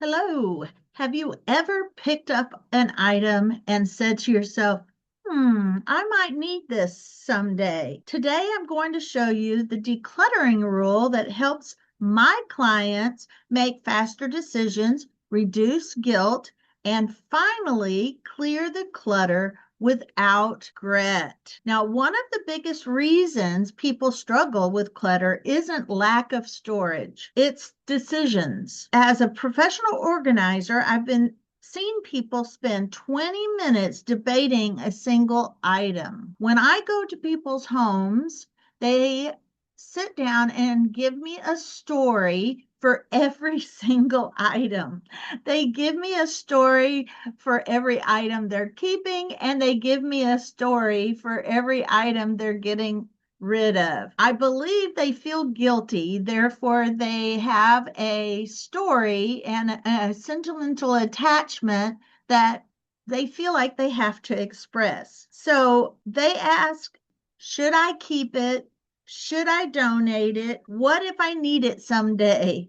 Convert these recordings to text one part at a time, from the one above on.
Hello. Have you ever picked up an item and said to yourself, I might need this someday? Today, I'm going to show you the decluttering rule that helps my clients make faster decisions, reduce guilt, and finally clear the clutter without regret. Now, one of the biggest reasons people struggle with clutter isn't lack of storage, it's decisions. As a professional organizer, I've been seen people spend 20 minutes debating a single item. When I go to people's homes, they sit down and give me a story for every single item. They give me a story for every item they're keeping, and they give me a story for every item they're getting rid of. I believe they feel guilty, therefore, they have a story and a sentimental attachment that they feel like they have to express. So they ask, should I keep it? Should I donate it? What if I need it someday?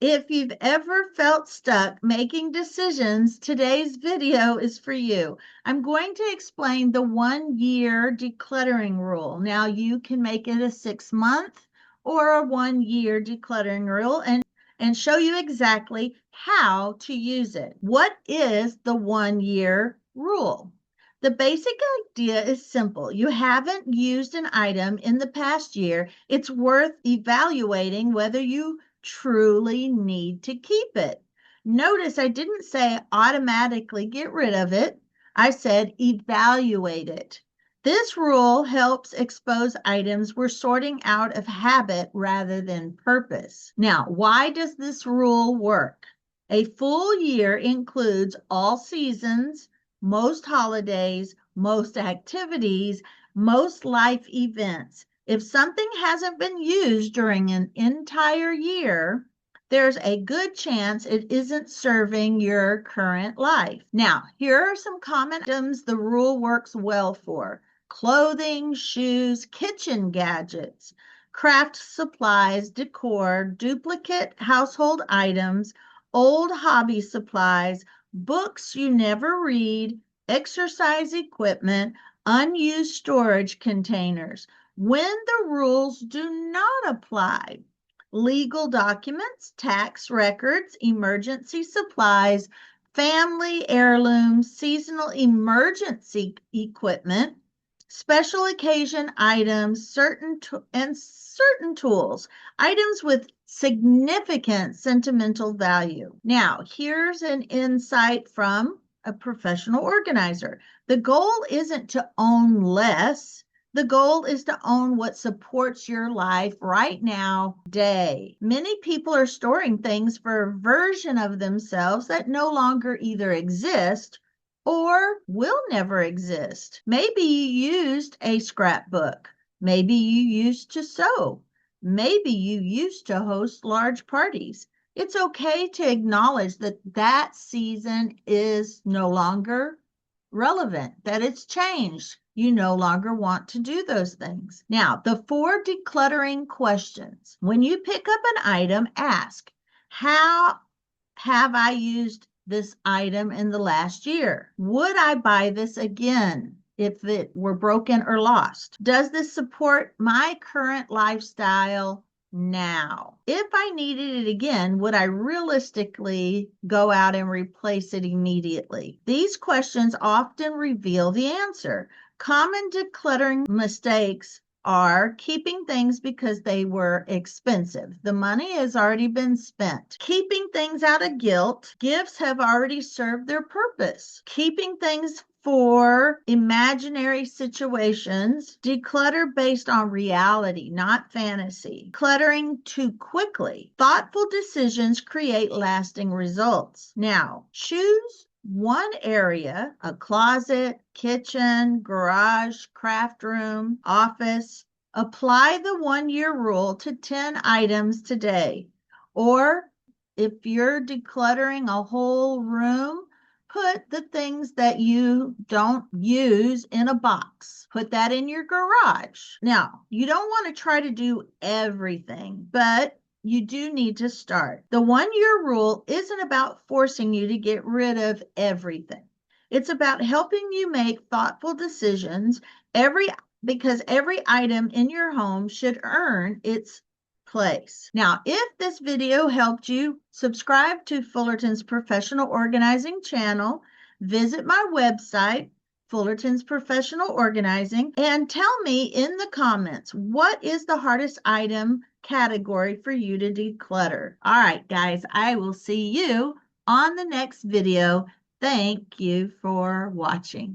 If you've ever felt stuck making decisions, today's video is for you. I'm going to explain the 1 year decluttering rule. Now you can make it a 6 month or a 1 year decluttering rule and show you exactly how to use it. What is the 1 year rule? The basic idea is simple. You haven't used an item in the past year. It's worth evaluating whether you truly need to keep it. Notice I didn't say automatically get rid of it. I said evaluate it. This rule helps expose items we're sorting out of habit rather than purpose. Now, why does this rule work? A full year includes all seasons, most holidays, most activities, most life events. If something hasn't been used during an entire year, there's a good chance it isn't serving your current life. Now, here are some common items the rule works well for: clothing, shoes, kitchen gadgets, craft supplies, decor, duplicate household items, old hobby supplies, books you never read, exercise equipment, unused storage containers. When the rules do not apply, legal documents, tax records, emergency supplies, family heirlooms, seasonal emergency equipment, special occasion items, certain tools, items with significant sentimental value. Now, here's an insight from a professional organizer. The goal isn't to own less. The goal is to own what supports your life right now, day. Many people are storing things for a version of themselves that no longer either exist or will never exist. Maybe you used a scrapbook. Maybe you used to sew. Maybe you used to host large parties. It's okay to acknowledge that that season is no longer relevant, that it's changed. You no longer want to do those things. Now, the 4 decluttering questions. When you pick up an item, ask, how have I used this item in the last year? Would I buy this again if it were broken or lost? Does this support my current lifestyle now? If I needed it again, would I realistically go out and replace it immediately? These questions often reveal the answer. Common decluttering mistakes are keeping things because they were expensive. The money has already been spent. Keeping things out of guilt. Gifts have already served their purpose. Keeping things for imaginary situations. Declutter based on reality, not fantasy. Cluttering too quickly. Thoughtful decisions create lasting results. Now, choose one area, a closet, kitchen, garage, craft room, office. Apply the 1 year rule to 10 items today. Or if you're decluttering a whole room, put the things that you don't use in a box. Put that in your garage. Now, you don't want to try to do everything, but you do need to start. The 1 year rule isn't about forcing you to get rid of everything. It's about helping you make thoughtful decisions because every item in your home should earn its place. Now, if this video helped you, subscribe to Fullerton's Professional Organizing channel, visit my website, Fullerton's Professional Organizing, and tell me in the comments, what is the hardest item category for you to declutter? All right, guys, I will see you on the next video. Thank you for watching.